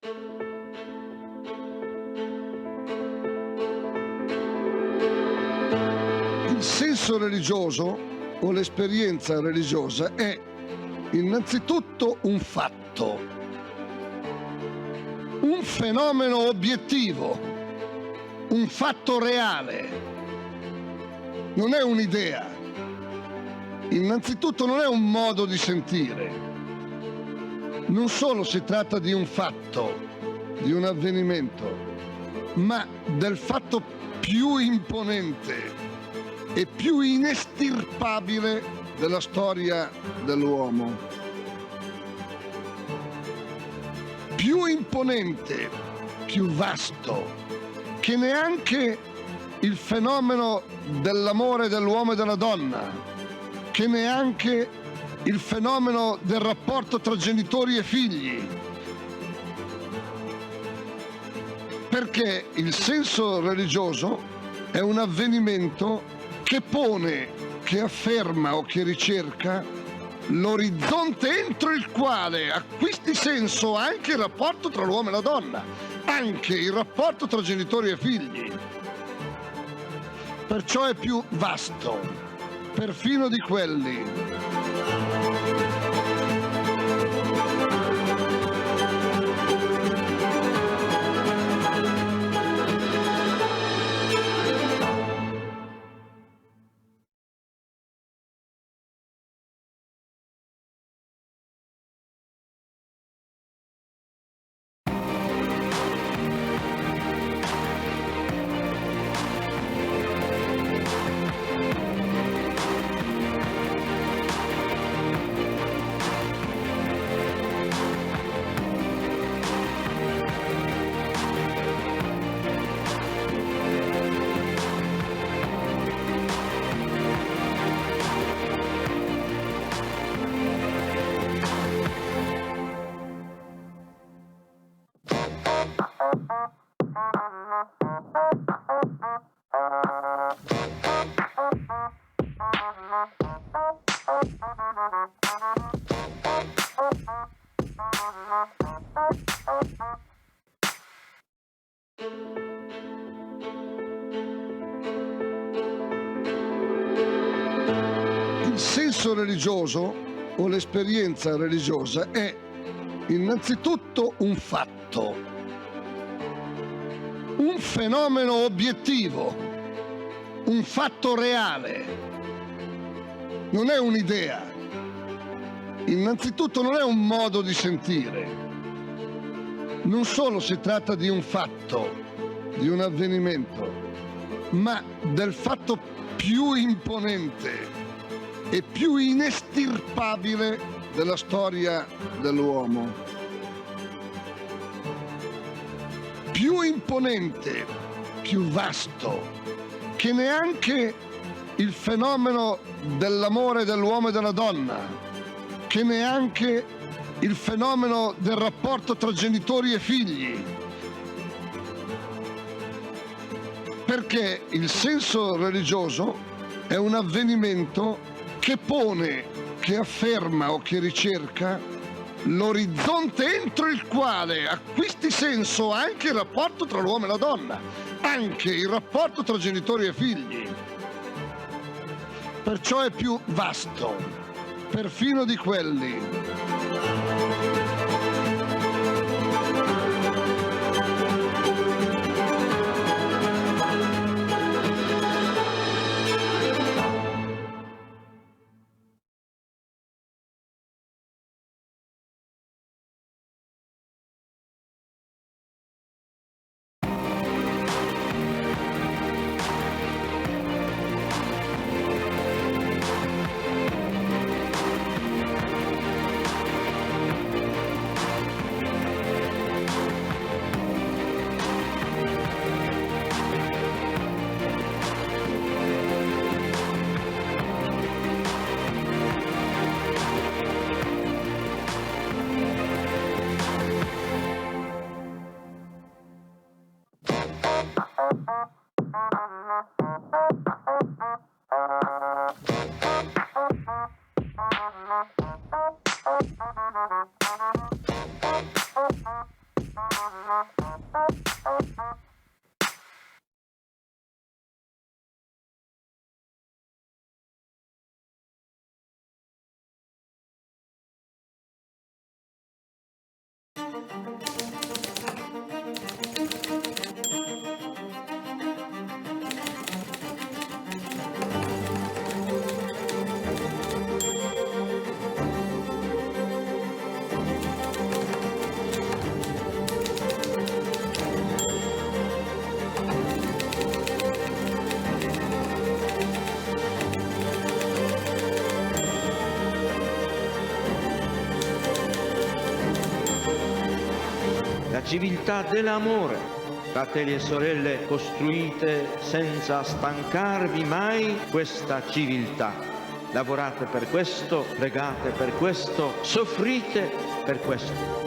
Il senso religioso o l'esperienza religiosa è innanzitutto un fatto, un fenomeno obiettivo, un fatto reale, non è un'idea. Innanzitutto non è un modo di sentire. Non solo si tratta di un fatto, di un avvenimento, ma del fatto più imponente e più inestirpabile della storia dell'uomo. Più imponente, più vasto, che neanche il fenomeno dell'amore dell'uomo e della donna, che neanche il fenomeno del rapporto tra genitori e figli. Perché il senso religioso è un avvenimento che pone, che afferma o che ricerca l'orizzonte entro il quale acquisti senso anche il rapporto tra l'uomo e la donna, anche il rapporto tra genitori e figli. Perciò è più vasto, perfino di quelli. Il senso religioso o l'esperienza religiosa è innanzitutto un fatto, un fenomeno obiettivo, un fatto reale, non è un'idea. Innanzitutto non è un modo di sentire. Non solo si tratta di un fatto, di un avvenimento, ma del fatto più imponente e più inestirpabile della storia dell'uomo. Più imponente, più vasto, che neanche il fenomeno dell'amore dell'uomo e della donna, che neanche il fenomeno del rapporto tra genitori e figli. Perché il senso religioso è un avvenimento che pone, che afferma o che ricerca l'orizzonte entro il quale acquisti senso anche il rapporto tra l'uomo e la donna, anche il rapporto tra genitori e figli. Perciò è più vasto, perfino di quelli. La civiltà dell'amore, fratelli e sorelle, costruite senza stancarvi mai questa civiltà. Lavorate per questo, pregate per questo, soffrite per questo.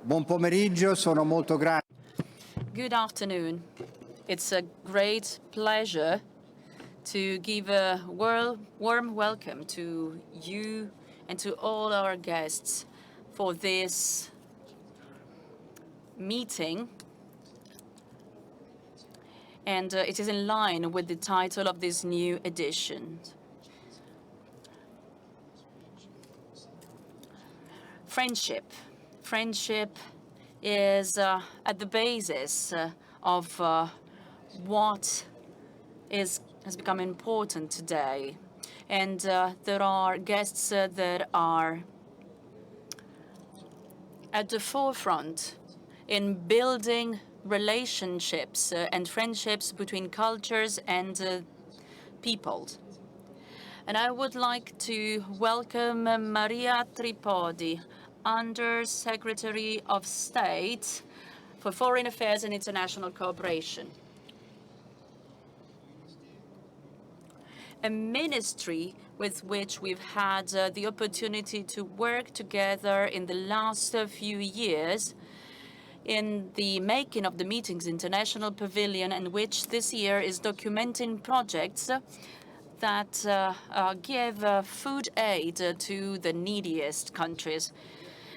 Buon pomeriggio, sono molto grato. Good afternoon. It's a great pleasure to give a warm welcome to you and to all our guests for this meeting. And it is in line with the title of this new edition. Friendship. Friendship is at the basis of what has become important today. And there are guests that are at the forefront in building relationships and friendships between cultures and peoples. And I would like to welcome Maria Tripodi, Undersecretary of State for Foreign Affairs and International Cooperation. A ministry with which we've had the opportunity to work together in the last few years in the making of the Meetings International Pavilion, and which this year is documenting projects that give food aid to the neediest countries.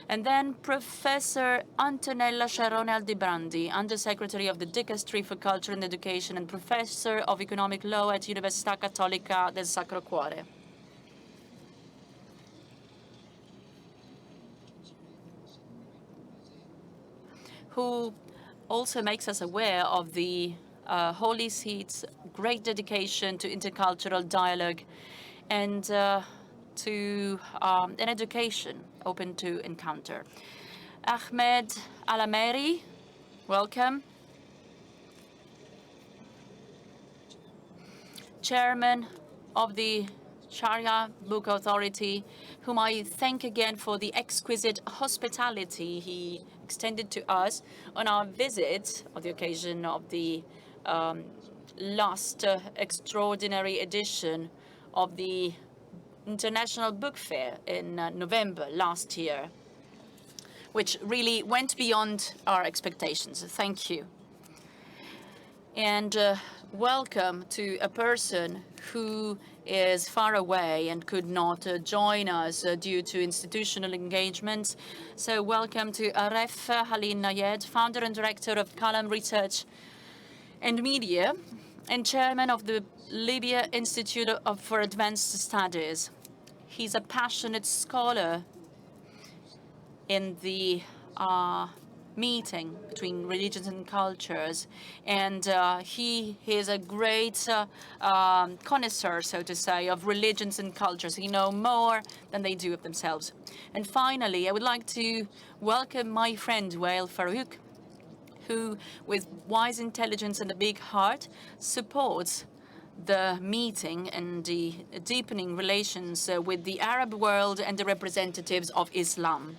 And then Professor Antonella Sciarrone Alibrandi, Undersecretary of the Dicastery for Culture and Education and Professor of Economic Law at Università Cattolica del Sacro Cuore. Who also makes us aware of the Holy Seat's great dedication to intercultural dialogue and to an education open to encounter. Ahmed Ameri, welcome. Chairman of the Sharjah Book Authority, whom I thank again for the exquisite hospitality he extended to us on our visit on the occasion of the last extraordinary edition of the International Book Fair in November last year, which really went beyond our expectations. Thank you. And welcome to a person who is far away and could not join us due to institutional engagements. So welcome to Aref Halim Nayed, founder and director of Kalam Research and Media, and chairman of the Libya Institute for Advanced Studies. He's a passionate scholar in the meeting between religions and cultures, and he is a great connoisseur, so to say, of religions and cultures. He knows more than they do of themselves. And finally, I would like to welcome my friend Wael Farouq, who, with wise intelligence and a big heart, supports the meeting and the deepening relations with the Arab world and the representatives of Islam.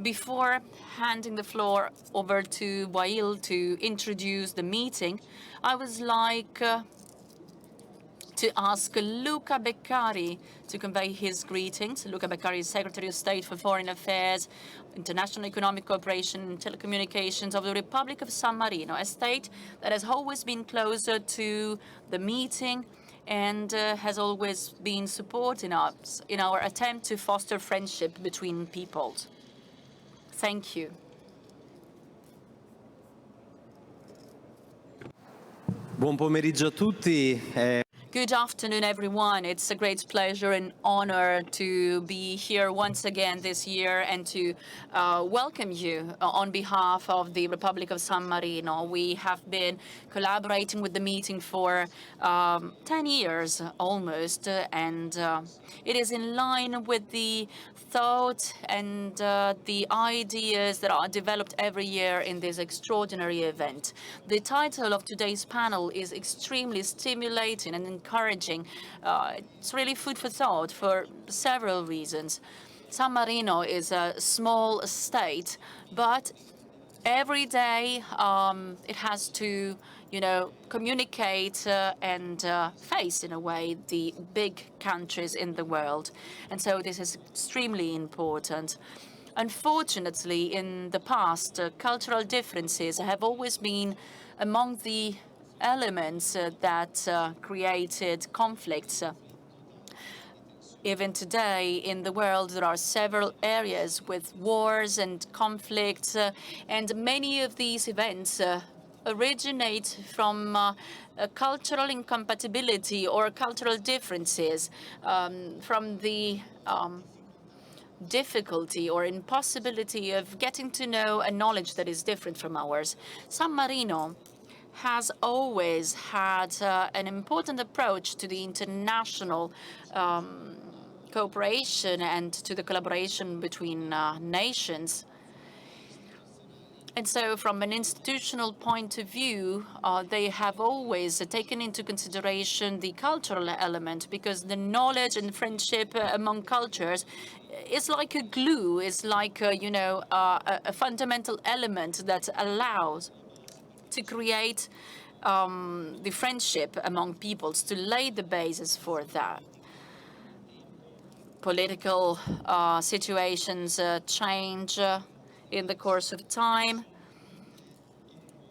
Before handing the floor over to Wael to introduce the meeting, I would like to ask Luca Beccari to convey his greetings. Luca Beccari is Secretary of State for Foreign Affairs, International Economic Cooperation and Telecommunications of the Republic of San Marino, a state that has always been closer to the meeting and has always been supporting us in our attempt to foster friendship between peoples. Thank you. Buon pomeriggio a tutti. Good afternoon, everyone. It's a great pleasure and honor to be here once again this year and to welcome you on behalf of the Republic of San Marino. We have been collaborating with the meeting for 10 years almost, and it is in line with the thought and the ideas that are developed every year in this extraordinary event. The title of today's panel is extremely stimulating and encouraging. It's really food for thought for several reasons. San Marino is a small state, but every day it has to, communicate and face, in a way, the big countries in the world. And so this is extremely important. Unfortunately, in the past, cultural differences have always been among the elements that created conflicts. Even today in the world, there are several areas with wars and conflicts, and many of these events originate from cultural incompatibility or cultural differences, from the difficulty or impossibility of getting to know a knowledge that is different from ours. San Marino has always had an important approach to the international cooperation and to the collaboration between nations. And so from an institutional point of view, they have always taken into consideration the cultural element, because the knowledge and friendship among cultures is like a glue, is like, a fundamental element that allows to create the friendship among peoples, to lay the basis for that. Political situations change in the course of time.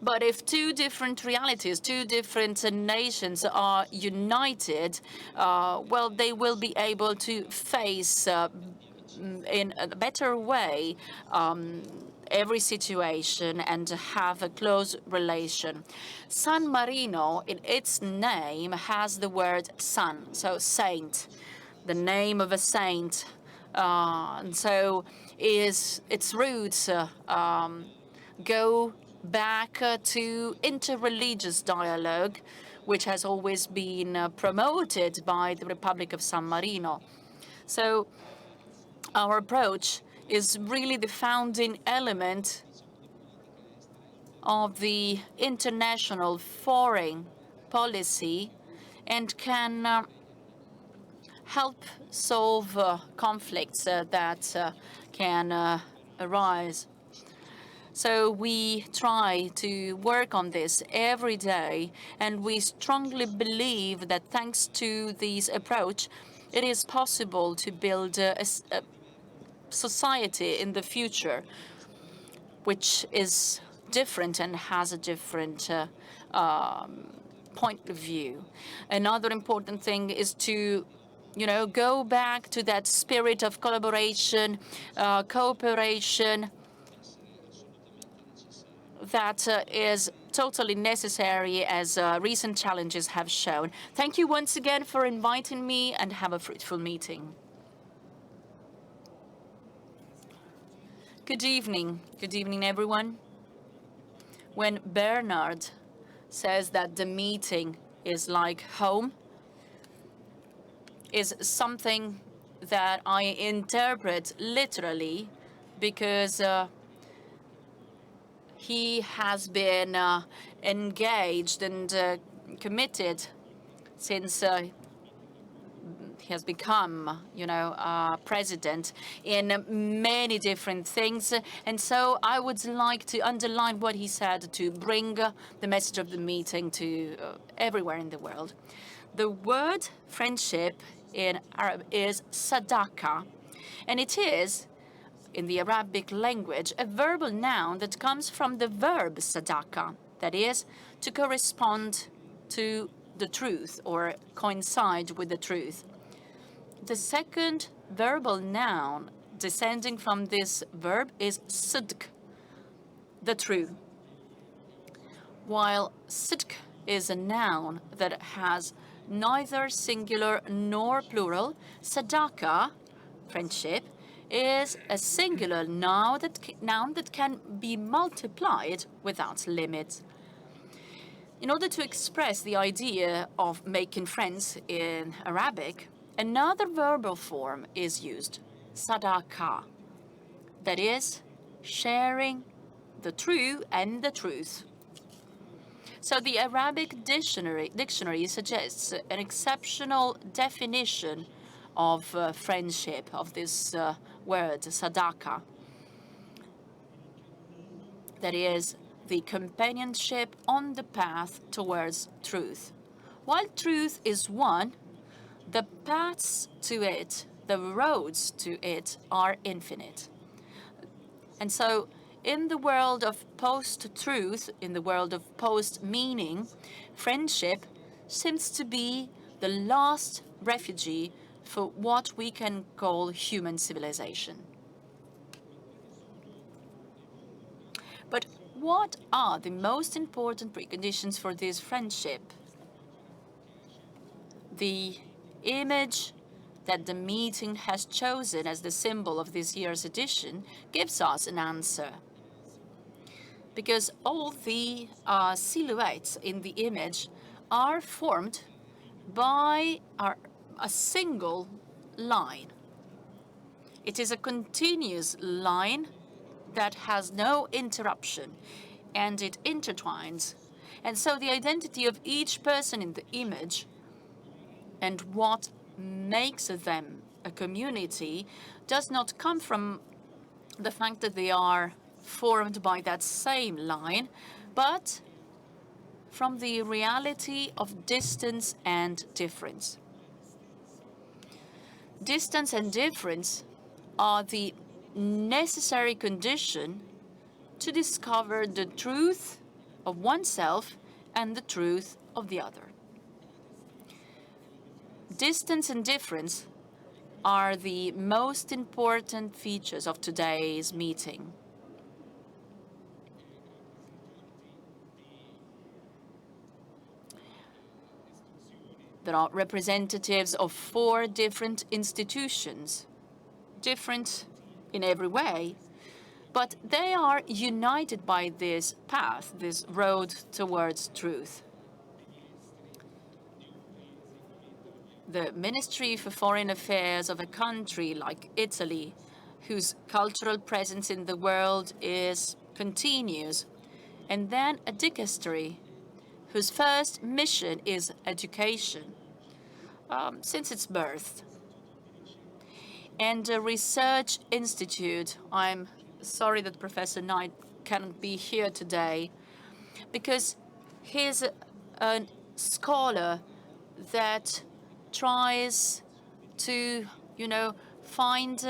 But if two different realities, two different nations are united, well, they will be able to face in a better way every situation and have a close relation. San Marino, in its name, has the word san, so saint, the name of a saint. And so its roots go back to interreligious dialogue, which has always been promoted by the Republic of San Marino. So our approach is really the founding element of the international foreign policy and can help solve conflicts that can arise. So we try to work on this every day, and we strongly believe that thanks to this approach, it is possible to build a society in the future which is different and has a different point of view. Another important thing is to go back to that spirit of collaboration, cooperation that is totally necessary, as recent challenges have shown. Thank you once again for inviting me, and have a fruitful meeting. Good evening, everyone. When Bernhard says that the meeting is like home, is something that I interpret literally because he has been engaged and committed since he has become, president in many different things. And so I would like to underline what he said to bring the message of the meeting to everywhere in the world. The word friendship in Arab is sadaka, and it is, in the Arabic language, a verbal noun that comes from the verb sadaka, that is, to correspond to the truth or coincide with the truth. The second verbal noun descending from this verb is sidq, the true. While sidq is a noun that has neither singular nor plural, sadaka, friendship, is a singular noun that can be multiplied without limit. In order to express the idea of making friends in Arabic, another verbal form is used, sadaka, that is, sharing the true and the truth. So the Arabic dictionary suggests an exceptional definition of friendship, of this word, sadaka. That is, the companionship on the path towards truth. While truth is one, the paths to it, the roads to it, are infinite. And so, in the world of post-truth, in the world of post-meaning, friendship seems to be the last refuge for what we can call human civilization. But what are the most important preconditions for this friendship? The image that the meeting has chosen as the symbol of this year's edition gives us an answer. Because all the silhouettes in the image are formed by a single line. It is a continuous line that has no interruption, and it intertwines. And so the identity of each person in the image and what makes them a community does not come from the fact that they are formed by that same line, but from the reality of distance and difference. Distance and difference are the necessary condition to discover the truth of oneself and the truth of the other. Distance and difference are the most important features of today's meeting. There are representatives of 4 different institutions, different in every way, but they are united by this path, this road towards truth. The Ministry for Foreign Affairs of a country like Italy, whose cultural presence in the world is continuous, and then a Dicastery, whose first mission is education, since its birth. And a research institute. I'm sorry that Professor Knight cannot be here today, because he's a scholar that tries to, find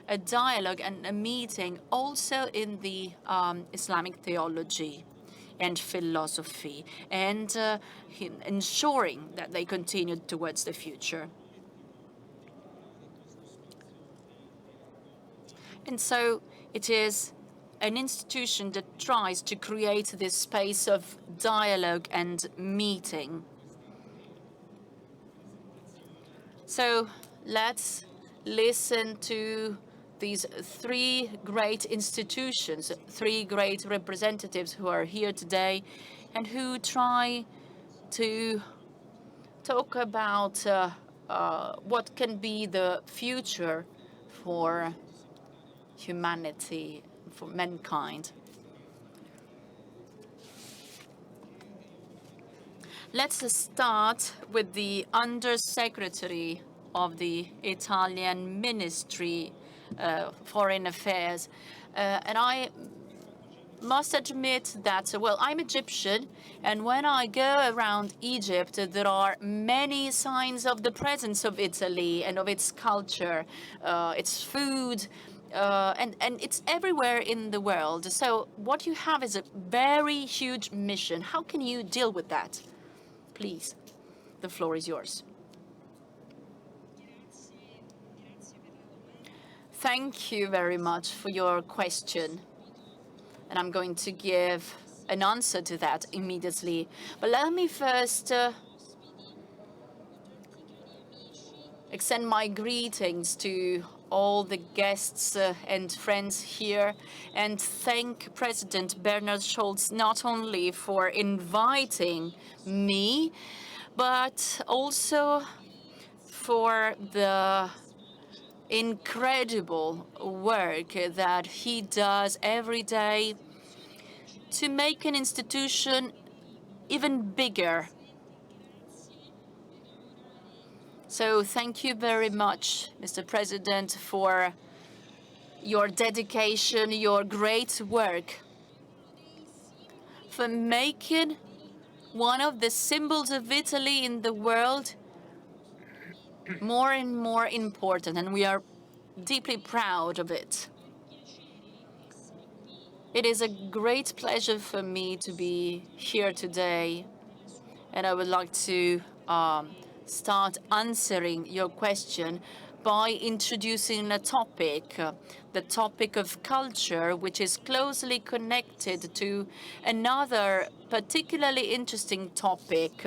a dialogue and a meeting also in the Islamic theology and philosophy, and ensuring that they continue towards the future. And so it is an institution that tries to create this space of dialogue and meeting. So let's listen to these three great institutions, three great representatives who are here today and who try to talk about what can be the future for humanity, for mankind. Let's start with the Undersecretary of the Italian Ministry Foreign Affairs. And I must admit that, well, I'm Egyptian, and when I go around Egypt, there are many signs of the presence of Italy and of its culture, its food, and it's everywhere in the world. So what you have is a very huge mission. How can you deal with that? Please, the floor is yours. Thank you very much for your question. And I'm going to give an answer to that immediately. But let me first extend my greetings to all the guests and friends here and thank President Bernhard Scholz not only for inviting me, but also for the incredible work that he does every day to make an institution even bigger. So thank you very much, Mr. President, for your dedication, your great work, for making one of the symbols of Italy in the world more and more important, and we are deeply proud of it. It is a great pleasure for me to be here today, and I would like to start answering your question by introducing a topic, the topic of culture, which is closely connected to another particularly interesting topic,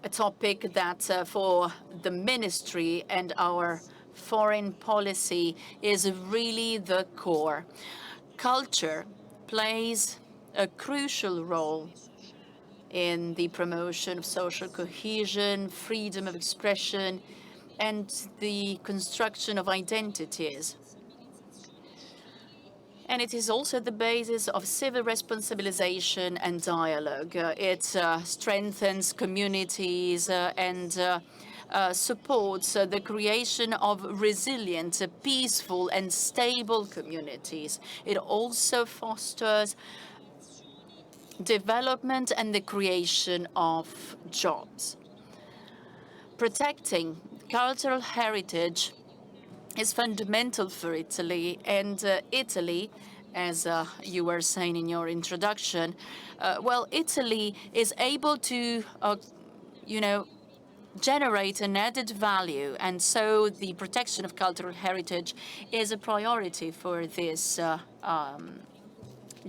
a topic that for the ministry and our foreign policy is really the core. Culture plays a crucial role in the promotion of social cohesion, freedom of expression, and the construction of identities. And it is also the basis of civil responsibilization and dialogue. It strengthens communities and supports the creation of resilient, peaceful, and stable communities. It also fosters development and the creation of jobs. Protecting cultural heritage is fundamental for Italy, and Italy, as you were saying in your introduction, well, Italy is able to, generate an added value, and so the protection of cultural heritage is a priority for this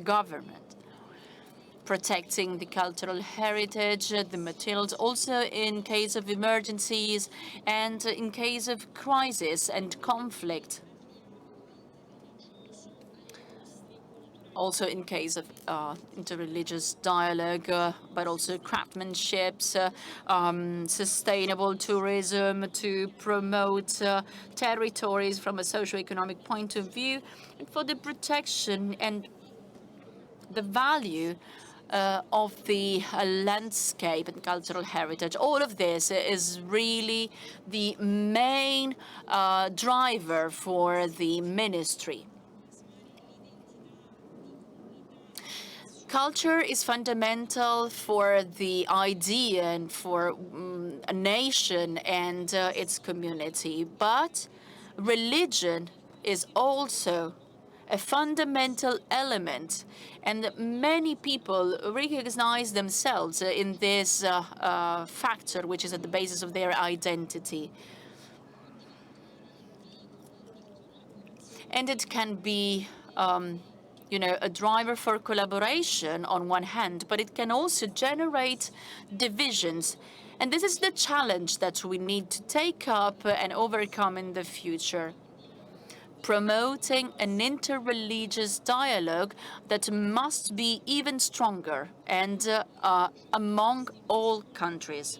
government. Protecting the cultural heritage, the materials, also in case of emergencies and in case of crisis and conflict. Also in case of interreligious dialogue, but also craftsmanship, sustainable tourism to promote territories from a socio-economic point of view, and for the protection and the value of the landscape and cultural heritage. All of this is really the main driver for the ministry. Culture is fundamental for the idea and for a nation and its community, but religion is also a fundamental element, and many people recognize themselves in this factor, which is at the basis of their identity. And it can be a driver for collaboration on one hand, but it can also generate divisions. And this is the challenge that we need to take up and overcome in the future. Promoting an interreligious dialogue that must be even stronger and among all countries.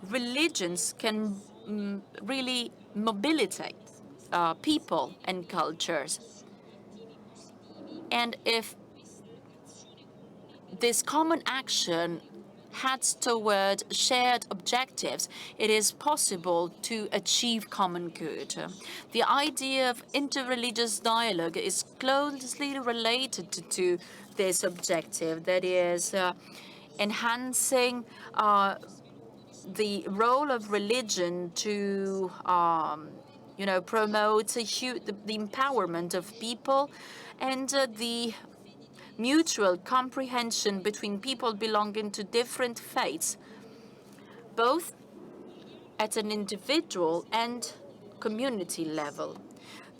Religions can really mobilitate people and cultures. And if this common action heads toward shared objectives, it is possible to achieve common good. The idea of interreligious dialogue is closely related to this objective, that is, enhancing the role of religion to promote the empowerment of people and the mutual comprehension between people belonging to different faiths, both at an individual and community level.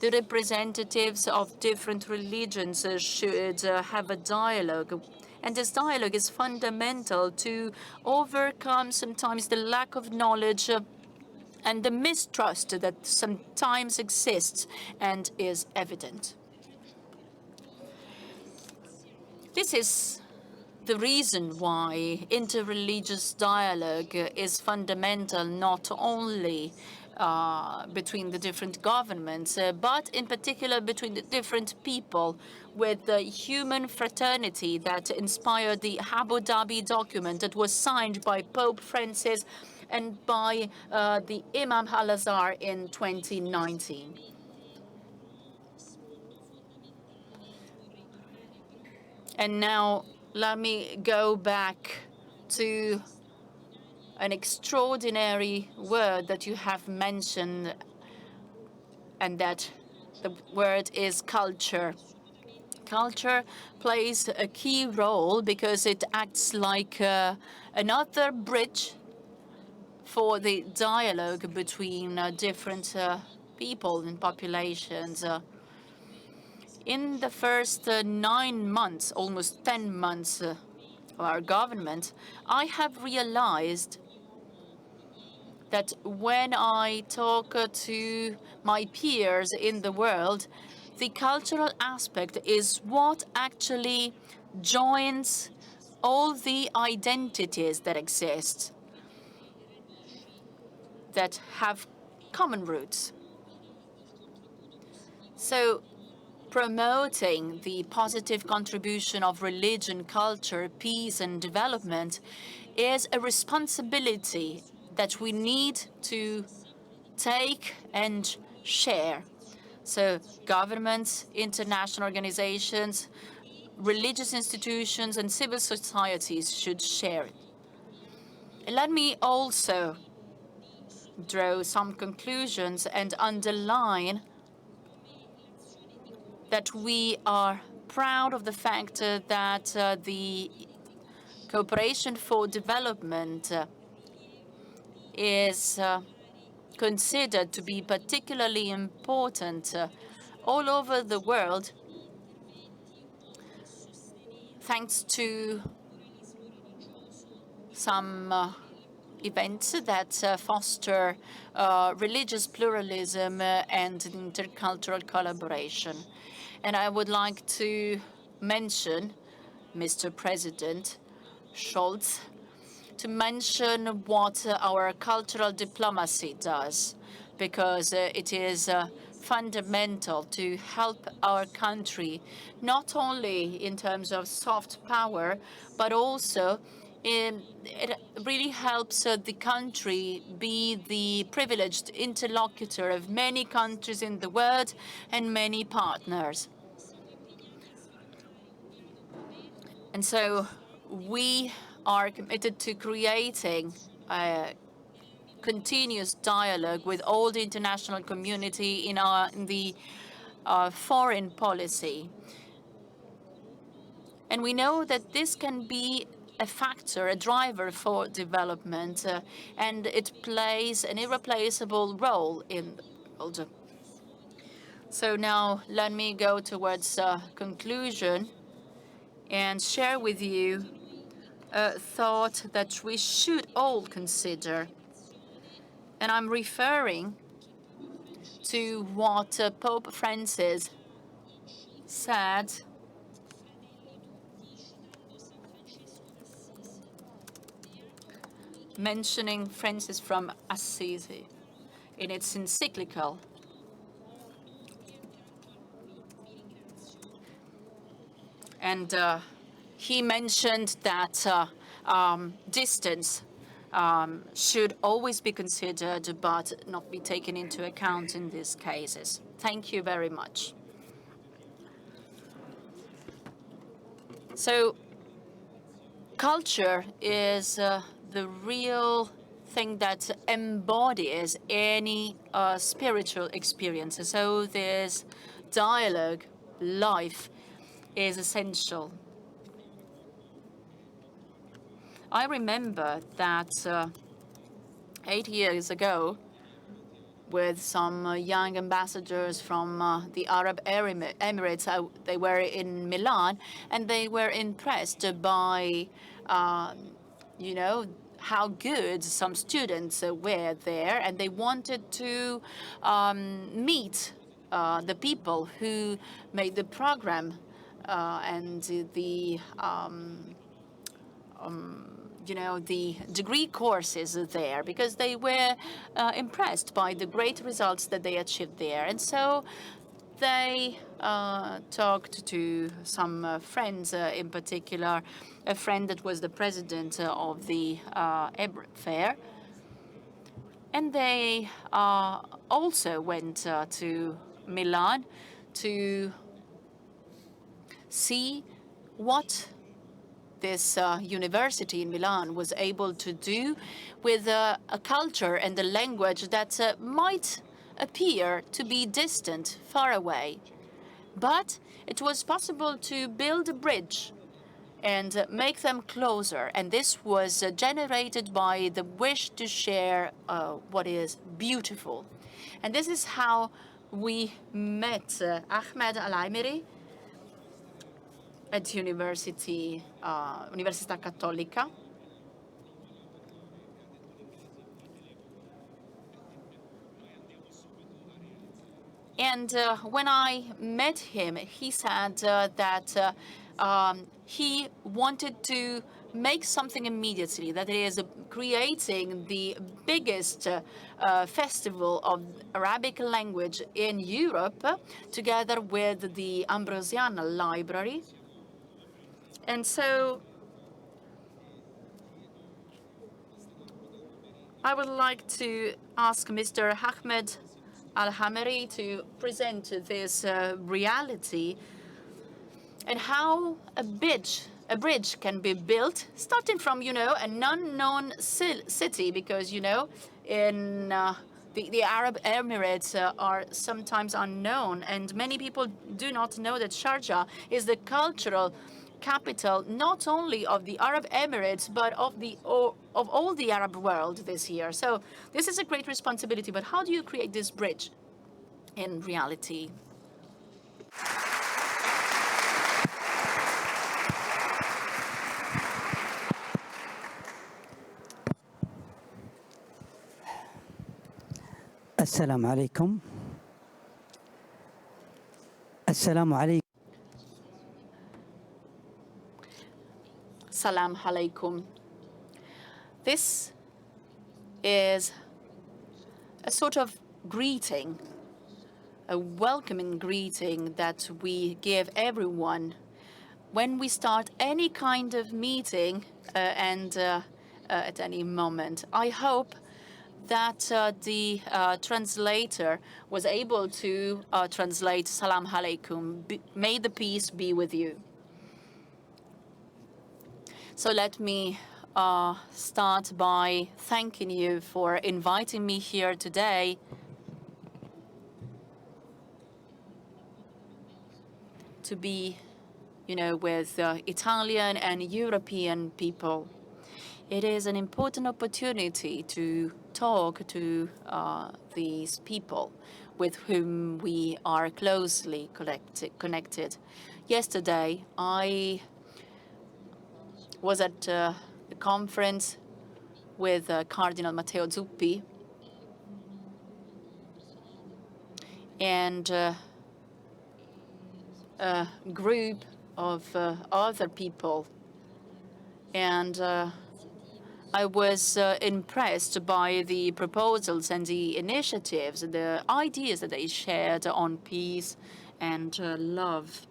The representatives of different religions should have a dialogue, and this dialogue is fundamental to overcome sometimes the lack of knowledge and the mistrust that sometimes exists and is evident. This is the reason why interreligious dialogue is fundamental, not only between the different governments, but in particular between the different people, with the human fraternity that inspired the Abu Dhabi document that was signed by Pope Francis and by the Imam Al-Azhar in 2019. And now let me go back to an extraordinary word that you have mentioned, and that the word is culture. Culture plays a key role because it acts like another bridge for the dialogue between different people and populations. In the first 9 months, almost 10 months of our government, I have realized that when I talk to my peers in the world, the cultural aspect is what actually joins all the identities that exist, that have common roots. So promoting the positive contribution of religion, culture, peace, and development is a responsibility that we need to take and share. So governments, international organizations, religious institutions, and civil societies should share it. And let me also draw some conclusions and underline that we are proud of the fact that the cooperation for development is considered to be particularly important all over the world, thanks to some events that foster religious pluralism and intercultural collaboration. And I would like to mention, Mr. President Scholz, to mention what our cultural diplomacy does, because it is fundamental to help our country, not only in terms of soft power, but also it really helps the country be the privileged interlocutor of many countries in the world and many partners. And so we are committed to creating a continuous dialogue with all the international community in the foreign policy. And we know that this can be a factor, a driver for development, and it plays an irreplaceable role in the world. So now let me go towards conclusion and share with you thought that we should all consider. And I'm referring to what Pope Francis said mentioning Francis from Assisi in its encyclical. And he mentioned that distance should always be considered but not be taken into account in these cases. Thank you very much. So culture is the real thing that embodies any spiritual experience. So this dialogue, life, is essential. I remember that 8 years ago, with some young ambassadors from the Arab Emirates, they were in Milan, and they were impressed by, you know, how good some students were there, and they wanted to meet the people who made the program and the you know, the degree courses there, because they were impressed by the great results that they achieved there. And so they talked to some friends, in particular, a friend that was the president of the Fair. And they also went to Milan to see what this university in Milan was able to do with a culture and a language that might appear to be distant, far away. But it was possible to build a bridge and make them closer. And this was generated by the wish to share what is beautiful. And this is how we met Ahmed Al-Ameri at Università Cattolica. And when I met him, he said that he wanted to make something immediately, that is creating the biggest festival of Arabic language in Europe, together with the Ambrosiana Library. And so I would like to ask Mr. Ahmed Al-Ameri to present this reality and how a bridge can be built, starting from, you know, an unknown city, because, you know, in the Arab Emirates are sometimes unknown, and many people do not know that Sharjah is the cultural capital not only of the Arab Emirates, but of all the Arab world this year. So this is a great responsibility, but how do you create this bridge in reality? Assalamu alaikum. Assalamu alaikum. Salam alaikum. This is a sort of greeting, a welcoming greeting that we give everyone when we start any kind of meeting and at any moment. I hope that the translator was able to translate Salam alaikum. May the peace be with you. So let me start by thanking you for inviting me here today to be, you know, with Italian and European people. It is an important opportunity to talk to these people with whom we are closely connected. Yesterday, I was at a conference with Cardinal Matteo Zuppi, and a group of other people. And I was impressed by the proposals and the initiatives, the ideas that they shared on peace and love.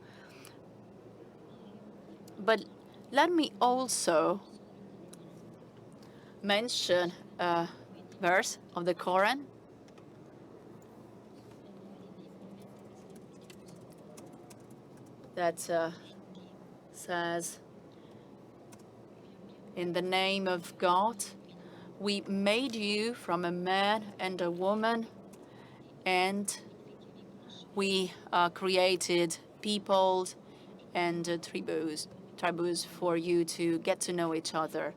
But let me also mention a verse of the Quran that says, "In the name of God, we made you from a man and a woman, and we created peoples and tribus for you to get to know each other.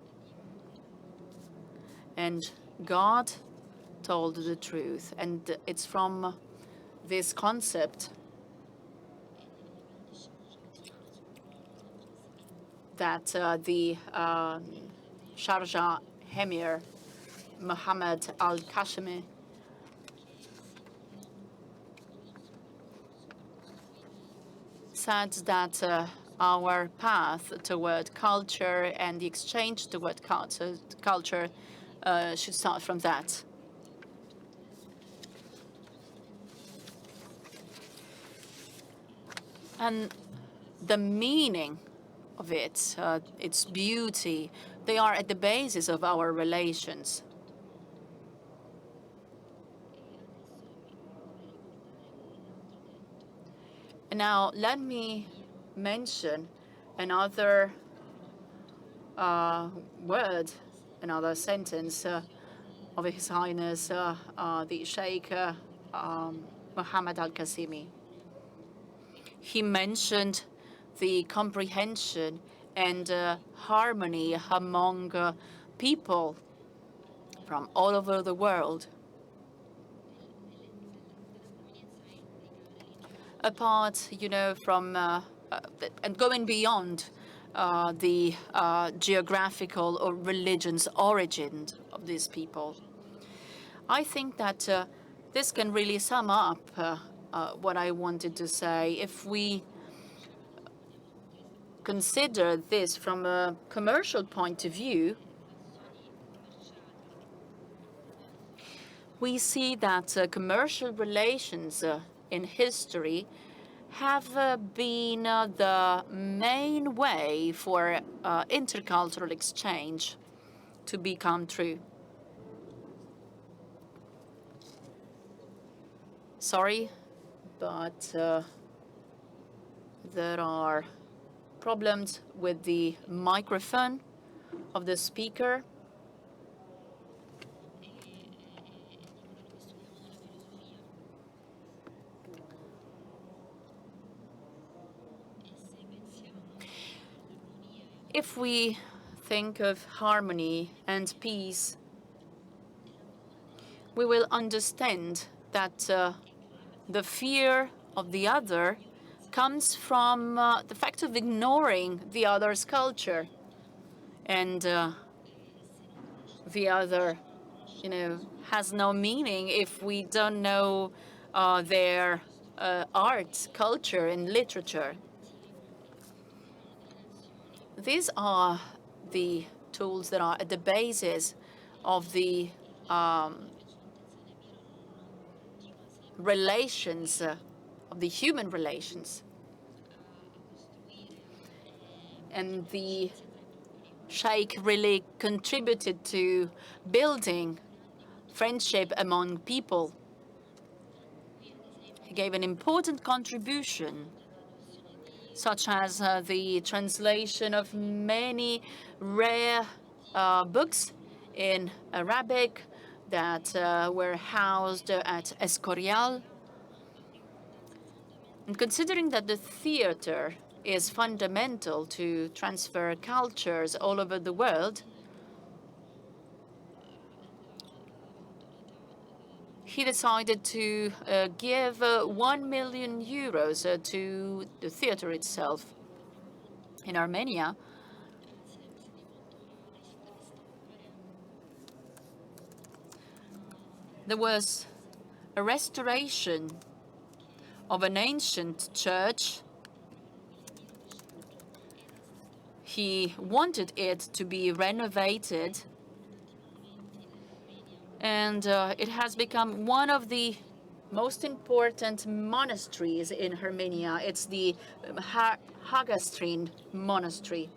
And God told the truth." And it's from this concept that the Sharjah Emir, Mohammed Al-Kashimi, said that our path toward culture and the exchange toward culture should start from that. And the meaning of it, its beauty, they are at the basis of our relations. Now, let me mention another word, another sentence of His Highness the Sheikh Mohammed Al-Qasimi. He mentioned the comprehension and harmony among people from all over the world. Apart, from and going beyond the geographical or religious origin of these people. I think that this can really sum up what I wanted to say. If we consider this from a commercial point of view, we see that commercial relations in history have been the main way for intercultural exchange to become true. Sorry, but there are problems with the microphone of the speaker. If we think of harmony and peace, we will understand that the fear of the other comes from the fact of ignoring the other's culture. And the other, has no meaning if we don't know their art, culture, and literature. These are the tools that are at the basis of the relations, of the human relations. And the Sheikh really contributed to building friendship among people. He gave an important contribution, such as the translation of many rare books in Arabic that were housed at Escorial. And considering that the theater is fundamental to transfer cultures all over the world, he decided to give 1 million euros to the theater itself. In Armenia, there was a restoration of an ancient church. He wanted it to be renovated, and it has become one of the most important monasteries in Armenia. It's the Hagastrin Monastery.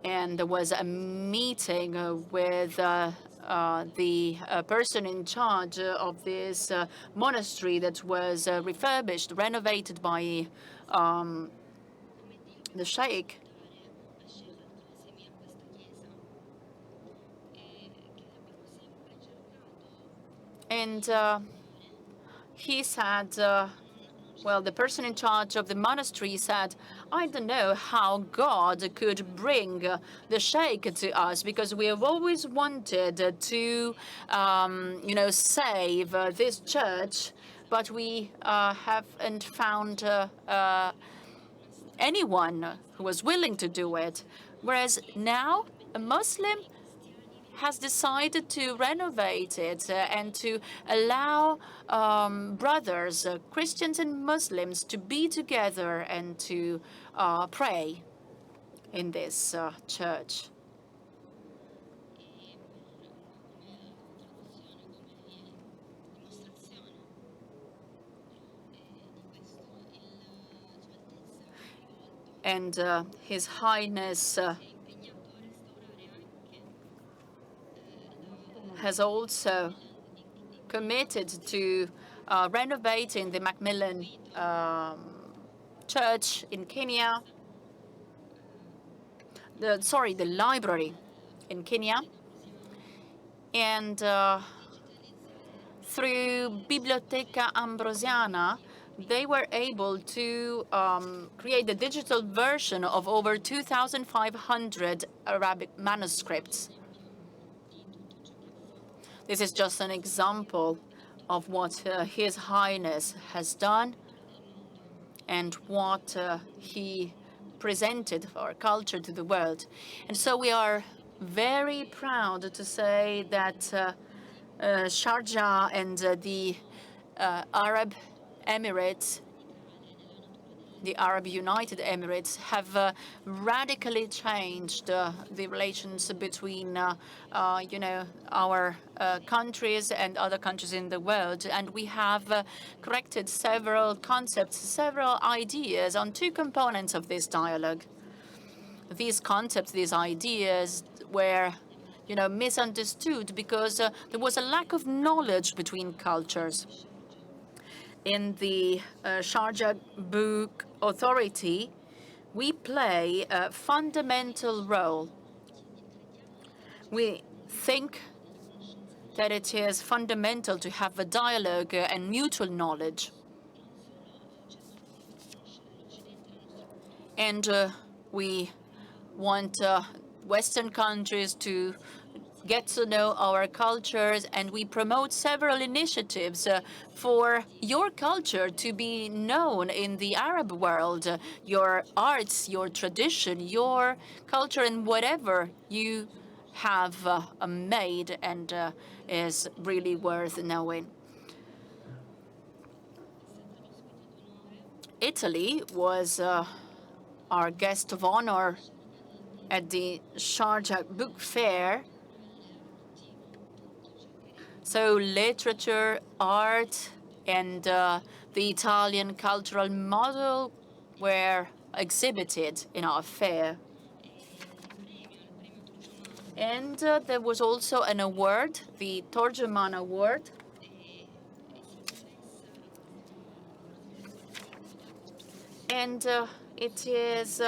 And there was a meeting with the person in charge of this monastery that was refurbished, renovated by the sheikh. And he said, well, the person in charge of the monastery said, I don't know how God could bring the sheikh to us, because we have always wanted to, save this church, but we haven't found anyone who was willing to do it. Whereas now a Muslim has decided to renovate it and to allow brothers, Christians and Muslims, to be together and to pray in this church. And His Highness has also committed to renovating the Macmillan Church in Kenya, the library in Kenya, and through Biblioteca Ambrosiana, they were able to create the digital version of over 2,500 Arabic manuscripts. This is just an example of what His Highness has done and what he presented for our culture to the world. And so we are very proud to say that Sharjah and the Arab Emirates, the Arab United Emirates, have radically changed the relations between, our countries and other countries in the world. And we have corrected several concepts, several ideas on two components of this dialogue. These concepts, these ideas were, misunderstood because there was a lack of knowledge between cultures. In the Sharjah Book Authority, we play a fundamental role. We think that it is fundamental to have a dialogue and mutual knowledge. And we want Western countries to get to know our cultures, and we promote several initiatives for your culture to be known in the Arab world, your arts, your tradition, your culture, and whatever you have made and is really worth knowing. Italy was our guest of honor at the Sharjah Book Fair. So literature, art, and the Italian cultural model were exhibited in our fair. And there was also an award, the Torgeman Award. And it is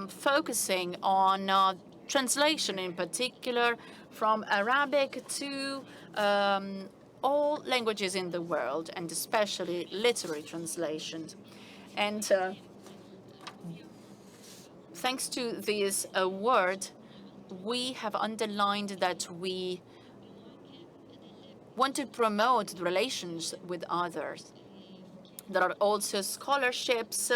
focusing on translation in particular, from Arabic to all languages in the world, and especially literary translations. And thanks to this award, we have underlined that we want to promote the relations with others. There are also scholarships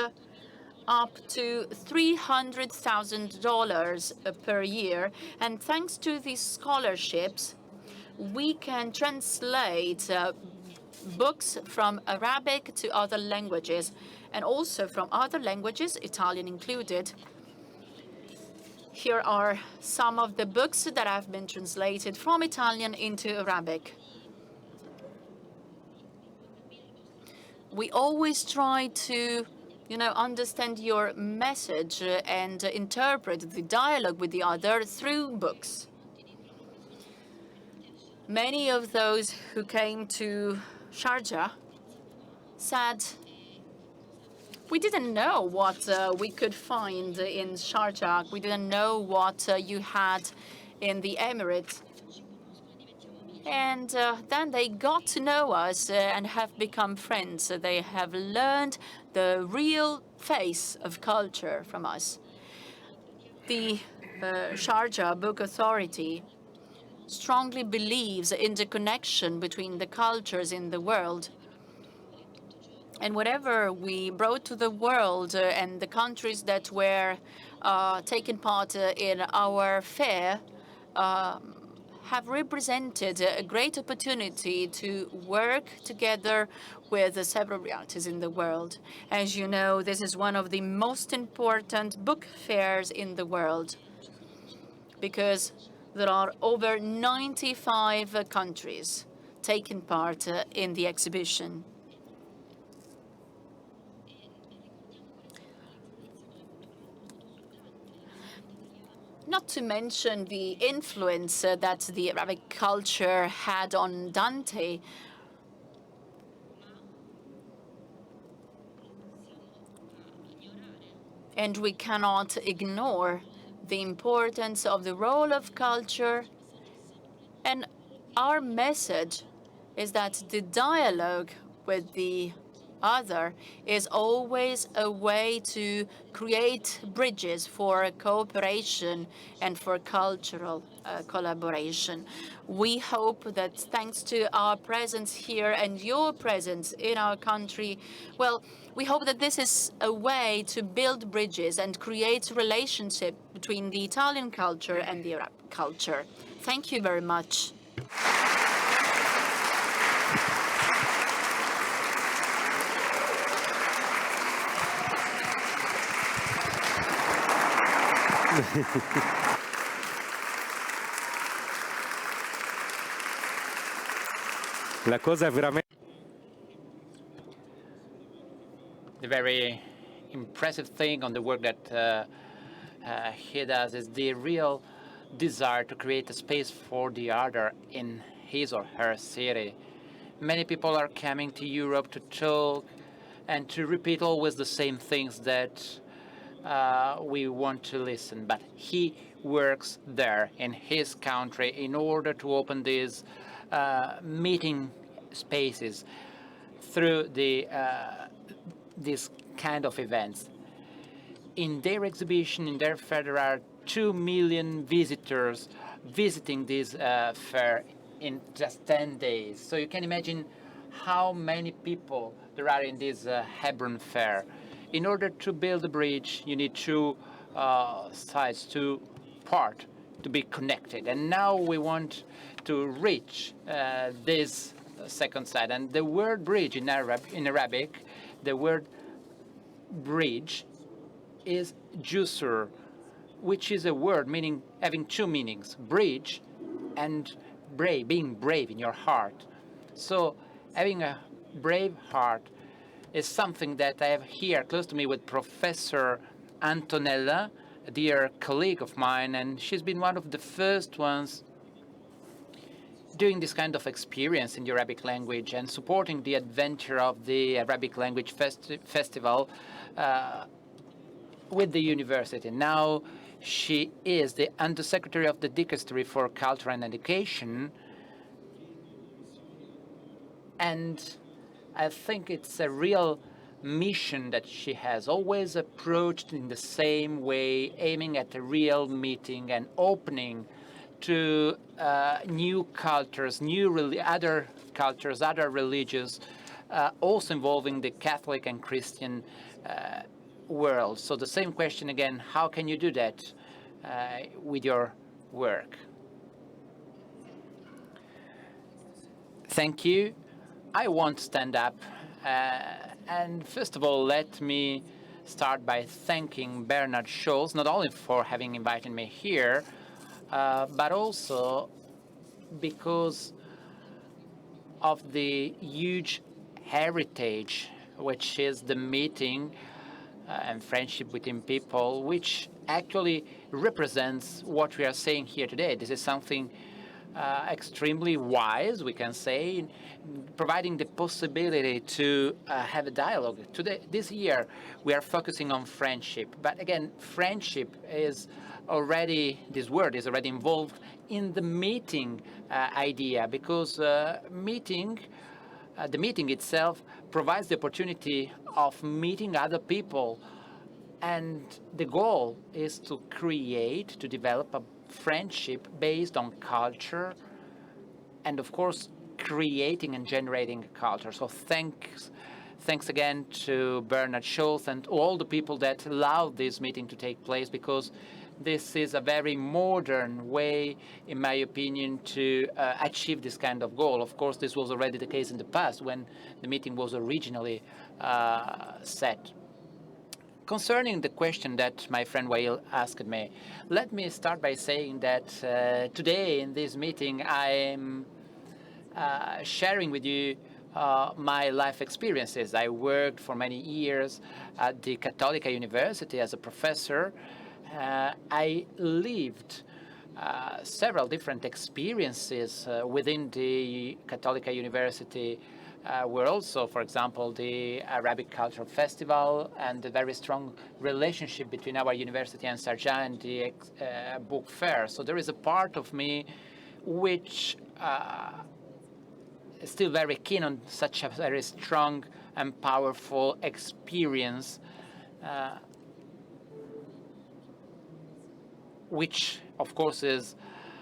up to $300,000 per year. And thanks to these scholarships, we can translate books from Arabic to other languages, and also from other languages, Italian included. Here are some of the books that have been translated from Italian into Arabic. We always try to, understand your message and interpret the dialogue with the other through books. Many of those who came to Sharjah said, we didn't know what we could find in Sharjah. We didn't know what you had in the Emirates. And then they got to know us and have become friends. They have learned the real face of culture from us. The Sharjah Book Authority strongly believes in the connection between the cultures in the world. And whatever we brought to the world and the countries that were taking part in our fair have represented a great opportunity to work together with several realities in the world. As you know, this is one of the most important book fairs in the world because there are over 95 countries taking part in the exhibition. Not to mention the influence that the Arabic culture had on Dante. And we cannot ignore the importance of the role of culture. And our message is that the dialogue with the other is always a way to create bridges for cooperation and for cultural collaboration. We hope that thanks to our presence here and your presence in our country, well, we hope that this is a way to build bridges and create relationship between the Italian culture and the Arab culture. Thank you very much. La cosa veramente... The very impressive thing on the work that he does is the real desire to create a space for the other in his or her city. Many people are coming to Europe to talk and to repeat always the same things that we want to listen, but he works there in his country in order to open these meeting spaces through these kind of events. In their exhibition, in their fair, there are 2 million visitors visiting this fair in just 10 days. So you can imagine how many people there are in this Hebron fair. In order to build a bridge, you need two sides, two parts to be connected. And now we want to reach this second side. And the word bridge in Arabic, the word bridge is jusur, which is a word meaning having two meanings, bridge and brave, being brave in your heart. So having a brave heart is something that I have here close to me with Professor Antonella, a dear colleague of mine, and she's been one of the first ones doing this kind of experience in the Arabic language and supporting the adventure of the Arabic Language Festival with the university. Now she is the Undersecretary of the Dicastery for Culture and Education, and I think it's a real mission that she has always approached in the same way, aiming at a real meeting and opening to new cultures, other cultures, other religions, also involving the Catholic and Christian world. So the same question again, how can you do that with your work? Thank you. I won't stand up. And first of all, let me start by thanking Bernhard Scholz, not only for having invited me here, but also because of the huge heritage, which is the meeting and friendship between people, which actually represents what we are saying here today. This is something extremely wise, we can say, providing the possibility to have a dialogue. Today, this year, we are focusing on friendship. But again, friendship is already, this word is already involved in the meeting idea, because the meeting itself provides the opportunity of meeting other people. And the goal is to create, to develop a friendship based on culture, and of course creating and generating a culture. So thanks again to Bernhard Scholz and all the people that allowed this meeting to take place, because this is a very modern way, in my opinion, to achieve this kind of goal. Of course, this was already the case in the past when the meeting was originally set. Concerning the question that my friend Wael asked me, let me start by saying that today in this meeting I'm sharing with you my life experiences. I worked for many years at the Cattolica University as a professor. I lived several different experiences within the Cattolica University. Were also, for example, the Arabic Cultural Festival and the very strong relationship between our university and Sharjah and the Book Fair. So there is a part of me which is still very keen on such a very strong and powerful experience, which, of course,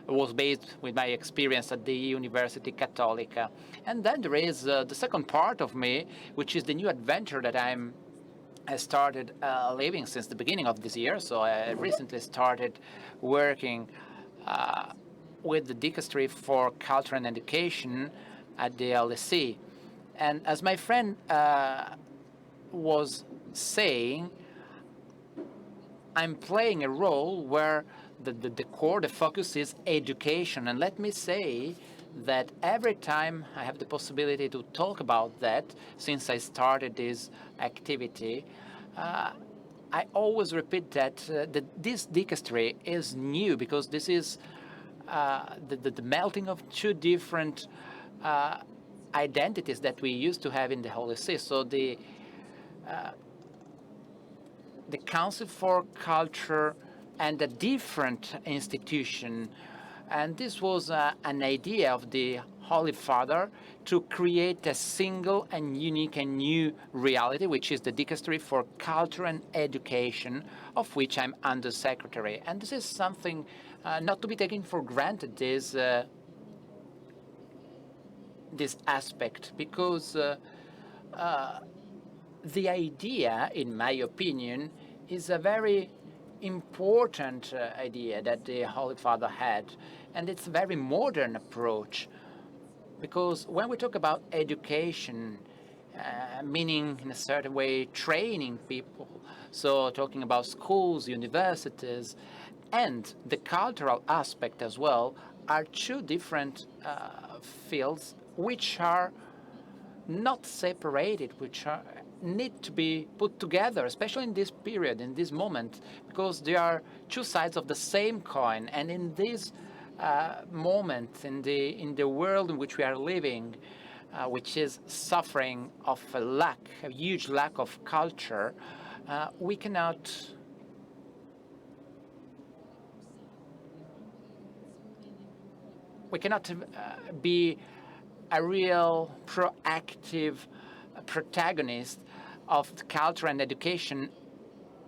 was based with my experience at the Università Cattolica. And then there is the second part of me, which is the new adventure that I started living since the beginning of this year. So I recently started working with the Dicastery for Culture and Education at the LSE. And as my friend was saying, I'm playing a role where the core, the focus is education. And let me say that every time I have the possibility to talk about that, since I started this activity, I always repeat that this dicastery is new, because this is the melting of two different identities that we used to have in the Holy See. So the Council for Culture and a different institution. And this was an idea of the Holy Father to create a single and unique and new reality, which is the Dicastery for Culture and Education, of which I'm Undersecretary. And this is something not to be taken for granted, this aspect, because the idea, in my opinion, is a very important idea that the Holy Father had, and it's a very modern approach, because when we talk about education, meaning in a certain way training people, so talking about schools, universities, and the cultural aspect as well, are two different fields which are not separated, which need to be put together, especially in this period, in this moment, because they are two sides of the same coin. And in this moment, in the world in which we are living, which is suffering of a huge lack of culture, we cannot be a real proactive protagonist of culture and education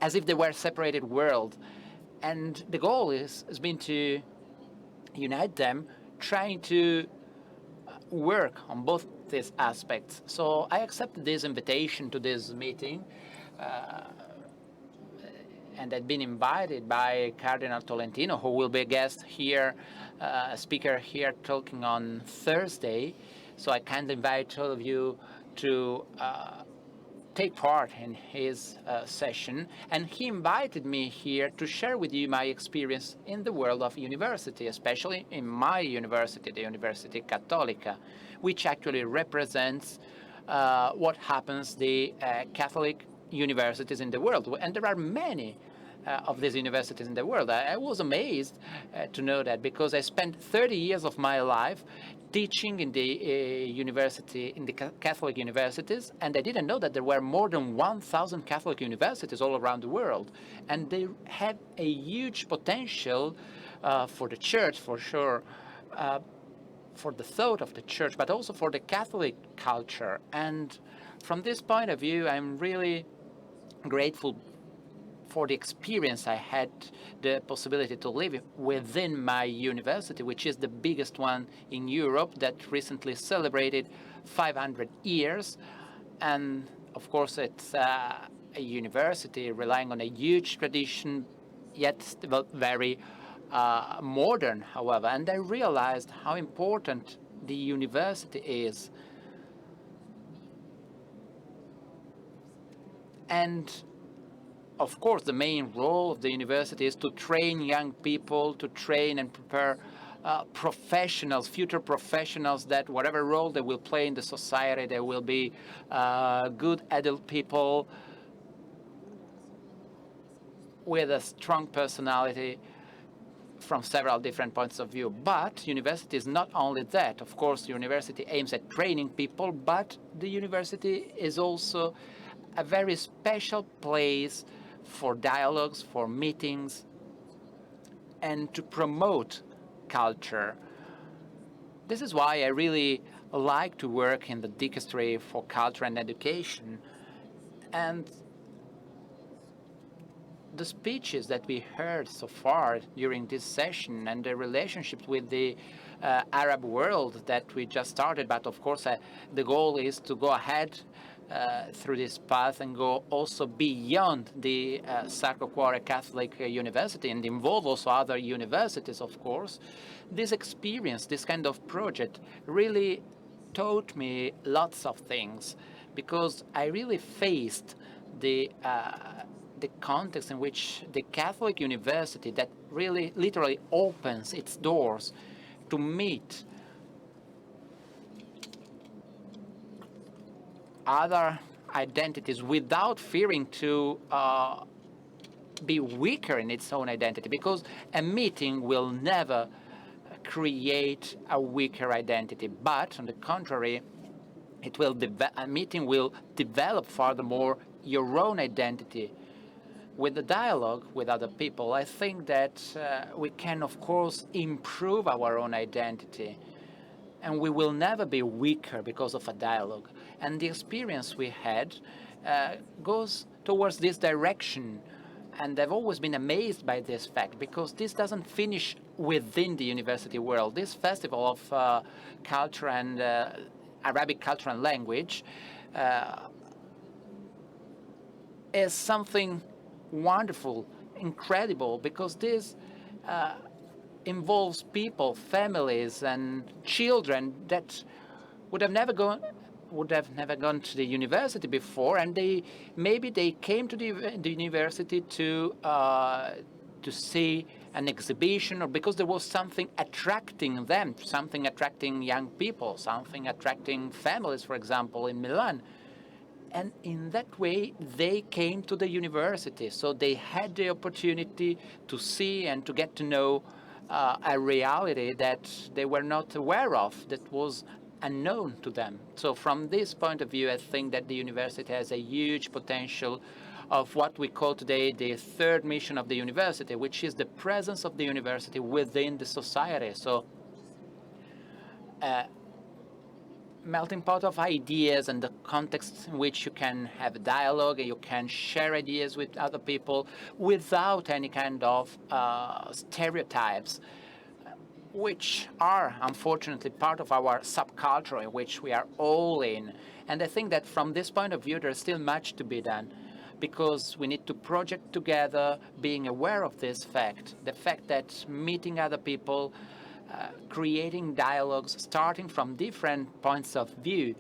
as if they were separated worlds. And the goal has been to unite them, trying to work on both these aspects. So I accepted this invitation to this meeting and I'd been invited by Cardinal Tolentino, who will be a guest here, a speaker here talking on Thursday. So I kindly invite all of you to take part in his session. And he invited me here to share with you my experience in the world of university, especially in my university, the Università Cattolica, which actually represents what happens the Catholic universities in the world. And there are many of these universities in the world. I was amazed to know that, because I spent 30 years of my life teaching in the university, in the Catholic universities, and I didn't know that there were more than 1,000 Catholic universities all around the world, and they have a huge potential for the church, for sure, for the thought of the church, but also for the Catholic culture. And from this point of view, I'm really grateful for the experience I had the possibility to live within my university, which is the biggest one in Europe, that recently celebrated 500 years. And of course, it's a university relying on a huge tradition, yet very modern, however. And I realized how important the university is. And of course, the main role of the university is to train young people, to train and prepare professionals, future professionals, that whatever role they will play in the society, they will be good adult people with a strong personality from several different points of view. But university is not only that. Of course, the university aims at training people, but the university is also a very special place for dialogues, for meetings, and to promote culture. This is why I really like to work in the Dicastery for Culture and Education. And the speeches that we heard so far during this session, and the relationship with the Arab world that we just started, but of course the goal is to go ahead through this path and go also beyond the Sacro Cuore Catholic University and involve also other universities, of course. This experience, this kind of project, really taught me lots of things, because I really faced the context in which the Catholic university, that really literally opens its doors to meet other identities without fearing to be weaker in its own identity, because a meeting will never create a weaker identity, but on the contrary, a meeting will develop furthermore your own identity. With the dialogue with other people, I think that we can, of course, improve our own identity, and we will never be weaker because of a dialogue. And the experience we had goes towards this direction. And I've always been amazed by this fact, because this doesn't finish within the university world. This festival of culture and Arabic culture and language is something wonderful, incredible, because this involves people, families, and children that would have never gone to the university before, and maybe they came to the university to see an exhibition, or because there was something attracting them, something attracting young people, something attracting families, for example, in Milan. And in that way, they came to the university. So they had the opportunity to see and to get to know a reality that they were not aware of, that was unknown to them. So from this point of view, I think that the university has a huge potential of what we call today the third mission of the university, which is the presence of the university within the society. So melting pot of ideas and the context in which you can have a dialogue and you can share ideas with other people without any kind of stereotypes, which are unfortunately part of our subculture in which we are all in. And I think that from this point of view, there's still much to be done. because we need to project together, being aware of this fact, the fact that meeting other people, creating dialogues, starting from different points of view,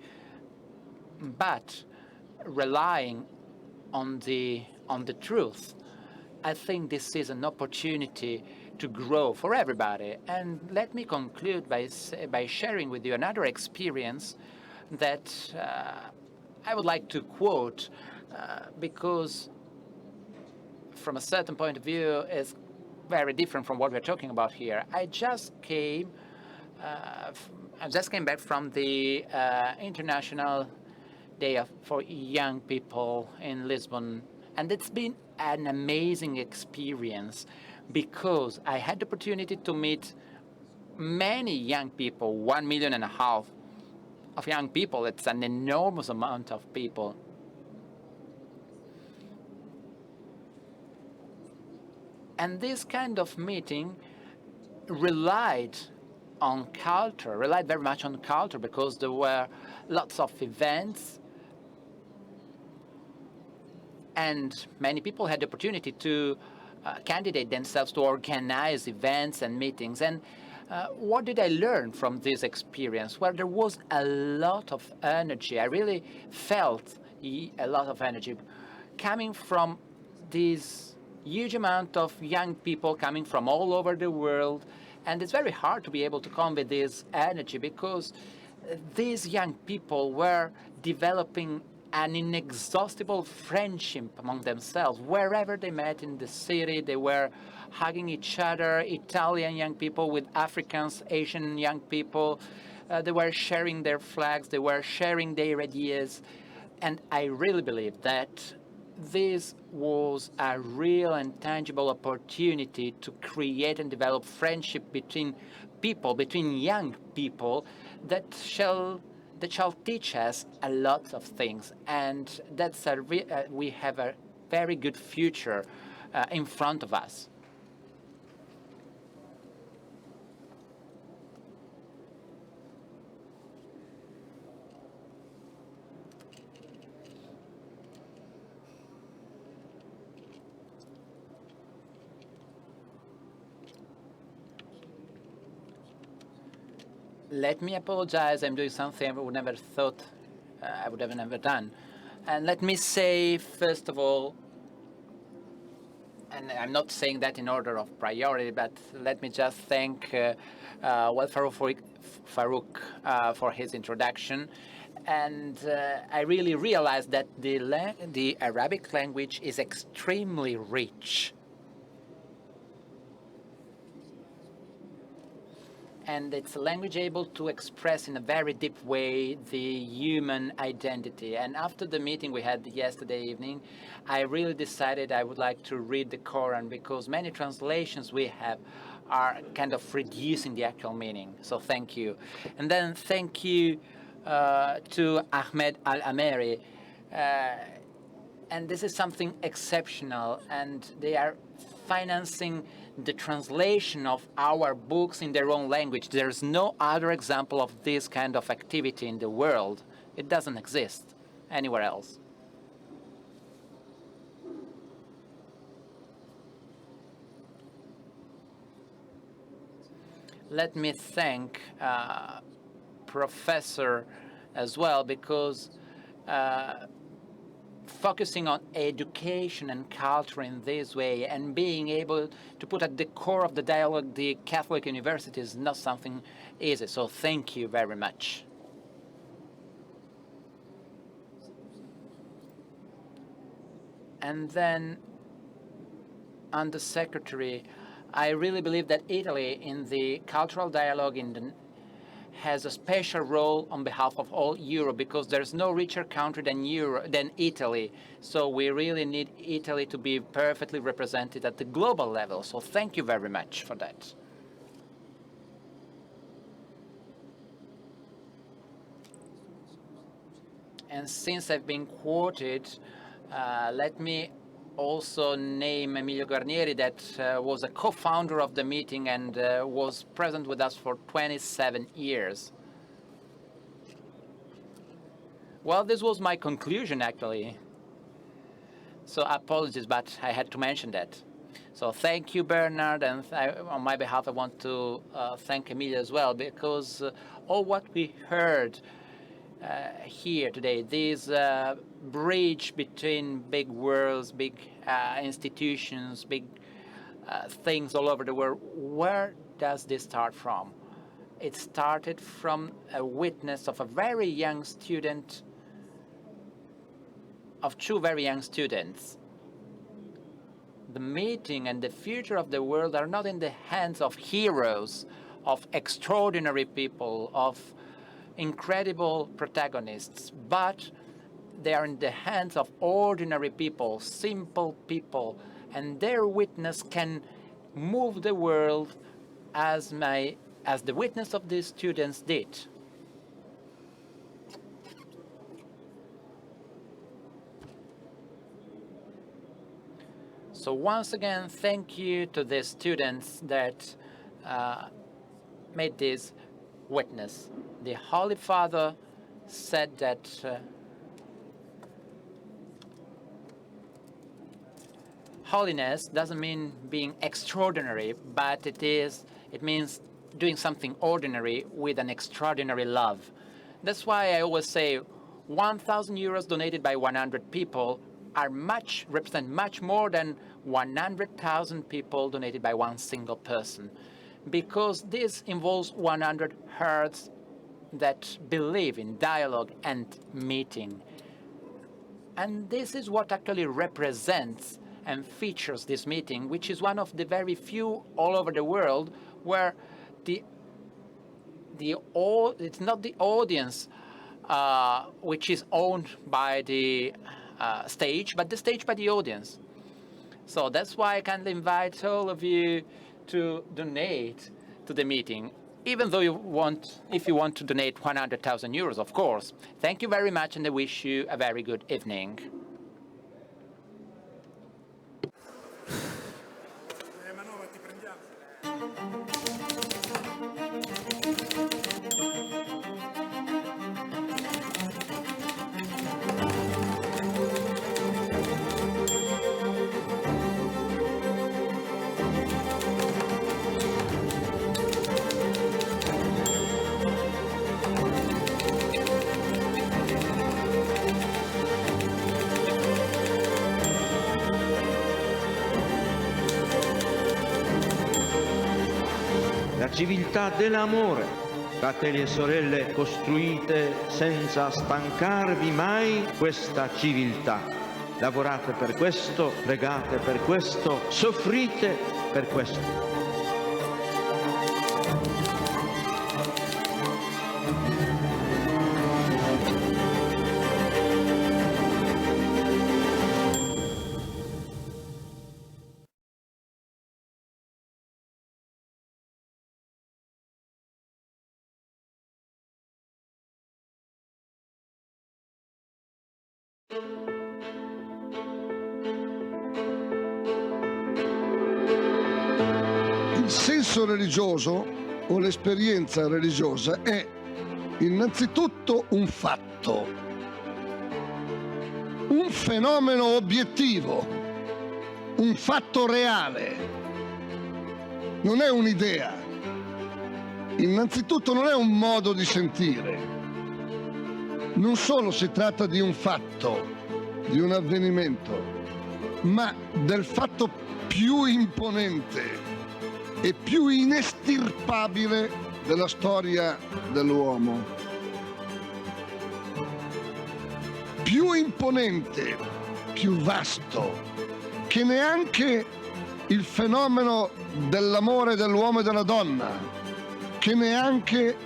but relying on the truth. I think this is an opportunity to grow for everybody. And let me conclude by sharing with you another experience that I would like to quote because from a certain point of view is very different from what we're talking about here. I just came back from the International Day for Young People in Lisbon, and it's been an amazing experience because I had the opportunity to meet many young people, 1.5 million of young people. It's an enormous amount of people. And this kind of meeting relied very much on culture, because there were lots of events and many people had the opportunity to candidate themselves to organize events and meetings. And what did I learn from this experience? Well, there was a lot of energy. I really felt a lot of energy coming from this huge amount of young people coming from all over the world. And it's very hard to be able to convey this energy because these young people were developing an inexhaustible friendship among themselves. Wherever they met in the city, they were hugging each other, Italian young people with Africans, Asian young people. They were sharing their flags, they were sharing their ideas. And I really believe that this was a real and tangible opportunity to create and develop friendship between people, between young people that shall teach us a lot of things. And that's we have a very good future in front of us. Let me apologize. I'm doing something I would never thought I would have never done. And let me say, first of all, and I'm not saying that in order of priority, but let me just thank Wael Farouq for his introduction. And I really realized that the Arabic language is extremely rich. And it's a language able to express in a very deep way the human identity. And after the meeting we had yesterday evening, I really decided I would like to read the Quran, because many translations we have are kind of reducing the actual meaning. So thank you. And then thank you to Ahmed Al-Ameri. And this is something exceptional, and they are financing the translation of our books in their own language. There's no other example of this kind of activity in the world. It doesn't exist anywhere else. Let me thank Professor as well, because focusing on education and culture in this way and being able to put at the core of the dialogue the Catholic University is not something easy. So thank you very much. And then, Undersecretary, I really believe that Italy in the cultural dialogue has a special role on behalf of all Europe, because there's no richer country than Italy. So we really need Italy to be perfectly represented at the global level. So thank you very much for that. And since I've been quoted, let me also name Emilio Guarnieri, that was a co-founder of the meeting and was present with us for 27 years. Well, this was my conclusion, actually. So apologies, but I had to mention that. So thank you, Bernhard, and on my behalf, I want to thank Emilia as well, because all what we heard here today, this bridge between big worlds, big institutions, big things all over the world, where does this start from? It started from a witness of a very young student, of two very young students. The meeting and the future of the world are not in the hands of heroes, of extraordinary people, of incredible protagonists, but they are in the hands of ordinary people, simple people, and their witness can move the world as the witness of these students did. So once again, thank you to the students that made this witness. The Holy Father said that holiness doesn't mean being extraordinary, but it means doing something ordinary with an extraordinary love. That's why I always say 1,000 euros donated by 100 people represent much more than 100,000 people donated by one single person, because this involves 100 hearts that believe in dialogue and meeting. And this is what actually represents and features this meeting, which is one of the very few all over the world where it's not the audience which is owned by the stage, but the stage by the audience. So that's why I kindly invite all of you to donate to the meeting, even though if you want to donate 100,000 euros, of course. Thank you very much, and I wish you a very good evening. La civiltà dell'amore, fratelli e sorelle, costruite senza stancarvi mai questa civiltà. Lavorate per questo, pregate per questo, soffrite per questo. Il senso religioso o l'esperienza religiosa è innanzitutto un fatto, un fenomeno obiettivo, un fatto reale. Non è un'idea, innanzitutto non è un modo di sentire. Non solo si tratta di un fatto, di un avvenimento, ma del fatto più imponente e più inestirpabile della storia dell'uomo. Più imponente, più vasto, che neanche il fenomeno dell'amore dell'uomo e della donna, che neanche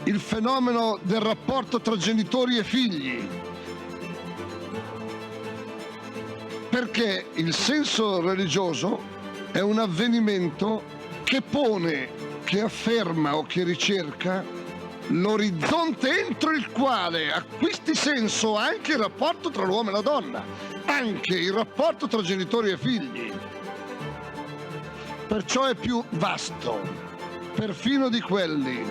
il fenomeno del rapporto tra genitori e figli. Perché il senso religioso è un avvenimento che pone, che afferma o che ricerca l'orizzonte entro il quale acquisti senso anche il rapporto tra l'uomo e la donna, anche il rapporto tra genitori e figli. Perciò è più vasto, perfino di quelli.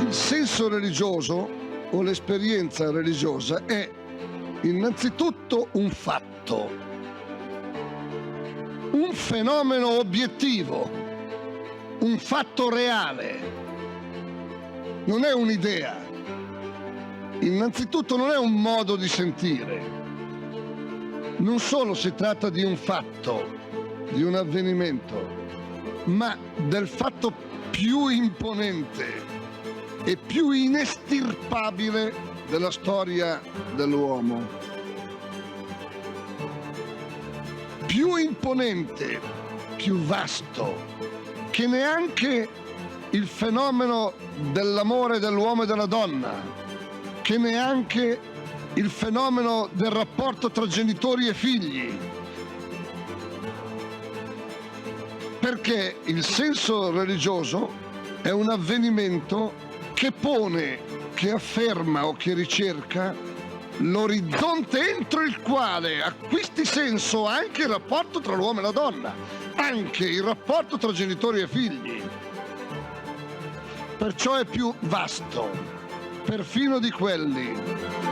Il senso religioso o l'esperienza religiosa è innanzitutto un fatto, un fenomeno obiettivo, un fatto reale, non è un'idea, innanzitutto non è un modo di sentire, non solo si tratta di un fatto, di un avvenimento, ma del fatto più imponente e più inestirpabile della storia dell'uomo. Più imponente, più vasto, che neanche il fenomeno dell'amore dell'uomo e della donna, che neanche il fenomeno del rapporto tra genitori e figli. Perché il senso religioso è un avvenimento che pone, che afferma o che ricerca l'orizzonte entro il quale acquisti senso anche il rapporto tra l'uomo e la donna, anche il rapporto tra genitori e figli. Perciò è più vasto, perfino di quelli.